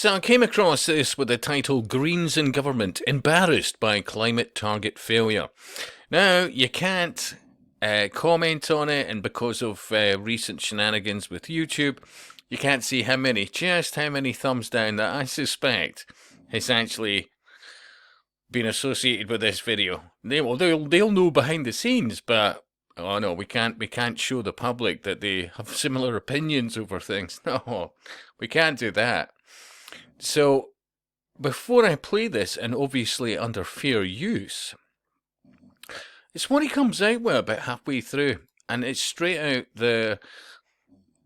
So I came across this with the title Greens in Government Embarrassed by Climate Target Failure. Now, you can't comment on it, and because of recent shenanigans with YouTube, you can't see just how many thumbs down that I suspect has actually been associated with this video. They'll know behind the scenes, but oh no, we can't show the public that they have similar opinions over things. No, we can't do that. So, before I play this, and obviously under fair use, it's what he comes out with about halfway through, and it's straight out the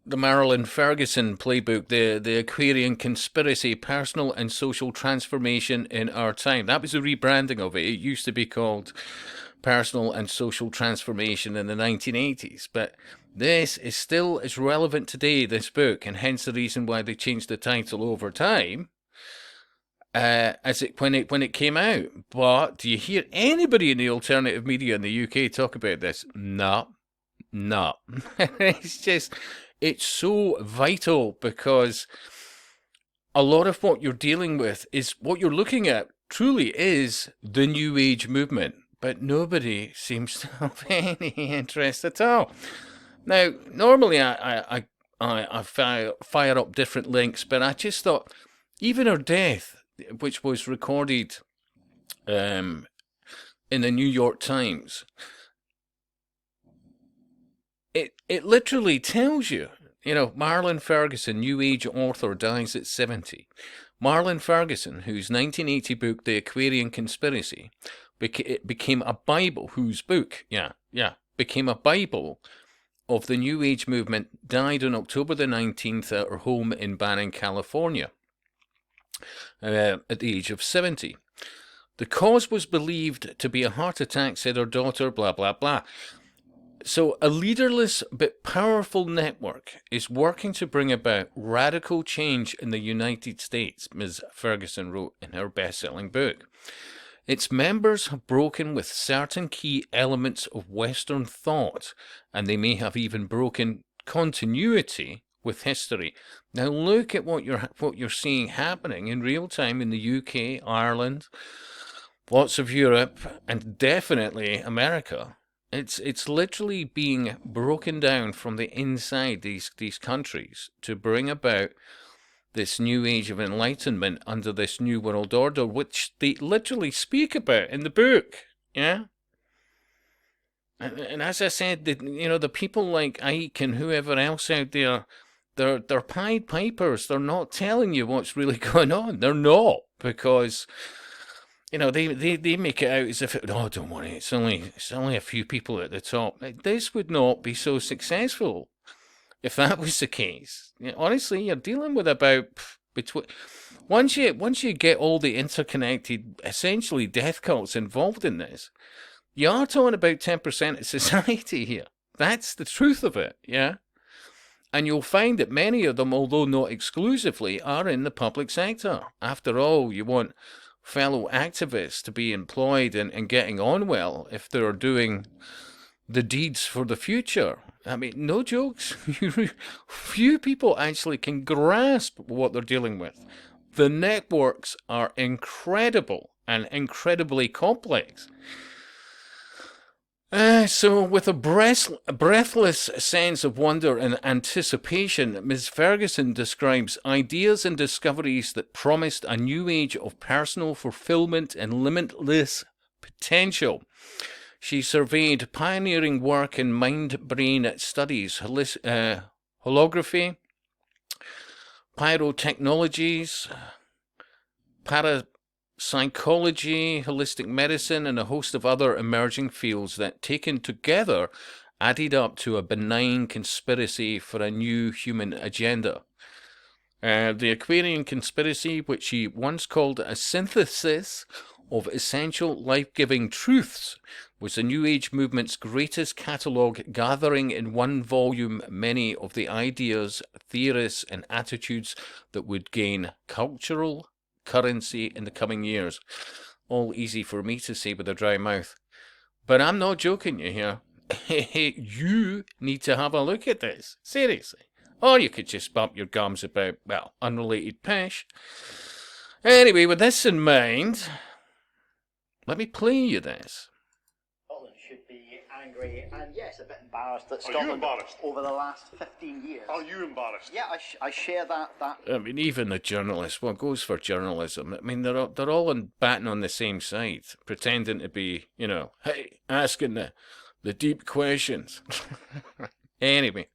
Marilyn Ferguson playbook, the Aquarian Conspiracy, Personal and Social Transformation in Our Time. That was the rebranding of it. It used to be called Personal and Social Transformation in the 1980s, but this is still as relevant today, this book, and hence the reason why they changed the title over time when it came out. But do you hear anybody in the alternative media in the UK talk about this? No. It's so vital, because a lot of what you're dealing with is what you're looking at truly is the New Age movement, but nobody seems to have any interest at all. Now, normally I fire up different links, but I just thought, even her death, which was recorded in the New York Times, it literally tells you, Marilyn Ferguson, New Age author, dies at 70. Marilyn Ferguson, whose 1980 book, The Aquarian Conspiracy, became a Bible, became a Bible of the New Age movement, died on October the 19th at her home in Banning, California, at the age of 70. The cause was believed to be a heart attack, said her daughter, blah, blah, blah. So a leaderless but powerful network is working to bring about radical change in the United States, Ms. Ferguson wrote in her best-selling book. Its members have broken with certain key elements of Western thought, and they may have even broken continuity with history. Now look at what you're seeing happening in real time in the UK, Ireland, lots of Europe, and definitely America. It's literally being broken down from the inside these countries to bring about this new age of enlightenment under this new world order, which they literally speak about in the book, yeah? And as I said, the people like Ike and whoever else out there, they're Pied Pipers. They're not telling you what's really going on. They're not, because they make it out as if don't worry, it's only a few people at the top. This would not be so successful if that was the case. Honestly, you're dealing with about between once you get all the interconnected, essentially death cults involved in this, you are talking about 10% of society here. That's the truth of it, yeah. And you'll find that many of them, although not exclusively, are in the public sector. After all, you want fellow activists to be employed and getting on well if they're doing the deeds for the future. I mean, no jokes. Few people actually can grasp what they're dealing with. The networks are incredible and incredibly complex. So with a breathless sense of wonder and anticipation, Ms. Ferguson describes ideas and discoveries that promised a new age of personal fulfillment and limitless potential. She surveyed pioneering work in mind-brain studies, holography, pyrotechnologies, parapsychology, holistic medicine, and a host of other emerging fields that, taken together, added up to a benign conspiracy for a new human agenda. The Aquarian Conspiracy, which she once called a synthesis of essential life-giving truths, was the New Age movement's greatest catalogue, gathering in one volume many of the ideas, theories, and attitudes that would gain cultural currency in the coming years. All easy for me to say with a dry mouth. But I'm not joking you here. You need to have a look at this. Seriously. Or you could just bump your gums about, well, unrelated pish. Anyway, with this in mind, let me play you this. Scotland should be angry and, yes, a bit embarrassed that Scotland, over the last 15 years... Are you embarrassed? Yeah, I share that... I mean, even the journalists, what goes for journalism? I mean, they're all batting on the same side, pretending to be, hey, asking the deep questions. Anyway.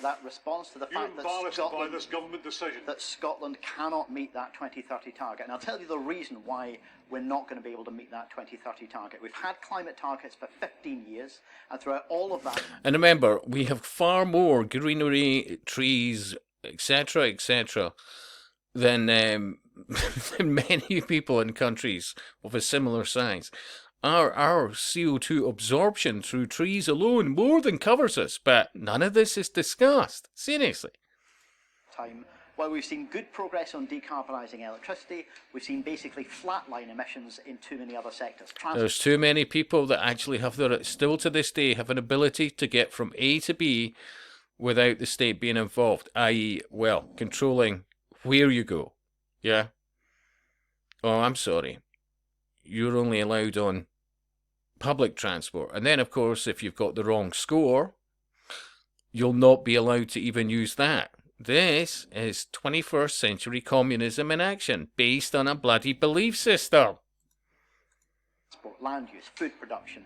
That response to the fact by this government decision that Scotland cannot meet that 2030 target. And I'll tell you the reason why we're not going to be able to meet that 2030 target. We've had climate targets for 15 years, and throughout all of that... And remember, we have far more greenery, trees, etc., than than many people in countries of a similar size. Our CO2 absorption through trees alone more than covers us, but none of this is discussed. Seriously. While we've seen good progress on decarbonising electricity, we've seen basically flatline emissions in too many other sectors. There's too many people that actually still to this day, have an ability to get from A to B without the state being involved, i.e., well, controlling where you go. Yeah? Oh, I'm sorry. You're only allowed on public transport. And then, of course, if you've got the wrong score, you'll not be allowed to even use that. This is 21st century communism in action, based on a bloody belief system. Land use, food production,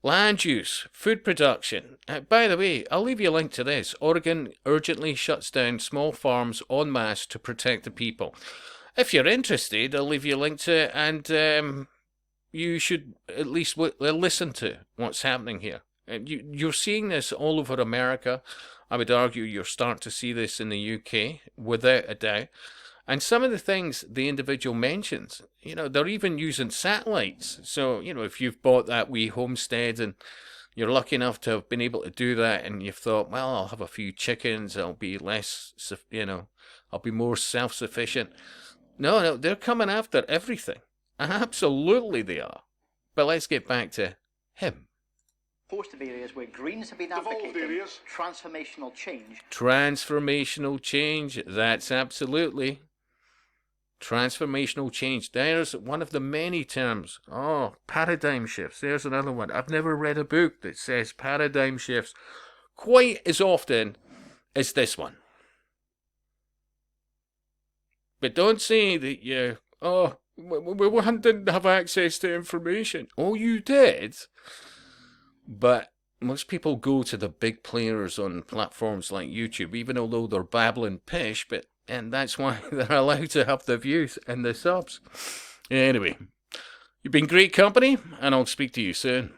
Land use, food production. By the way, I'll leave you a link to this. Oregon urgently shuts down small farms en masse to protect the people. If you're interested, I'll leave you a link to it, and you should at least listen to what's happening here. You're seeing this all over America. I would argue you're starting to see this in the UK, without a doubt. And some of the things the individual mentions, they're even using satellites. So, if you've bought that wee homestead and you're lucky enough to have been able to do that, and you've thought, well, I'll have a few chickens, I'll be less, I'll be more self-sufficient. No, they're coming after everything. Absolutely they are. But let's get back to him. Host of areas where Greens have been advocating transformational change. Transformational change, that's absolutely. Transformational change. There's one of the many terms. Oh, paradigm shifts. There's another one. I've never read a book that says paradigm shifts quite as often as this one. But don't say that we didn't have access to information. Oh, you did? But most people go to the big players on platforms like YouTube, even although they're babbling pish, and that's why they're allowed to have the views and the subs. Anyway, you've been great company, and I'll speak to you soon.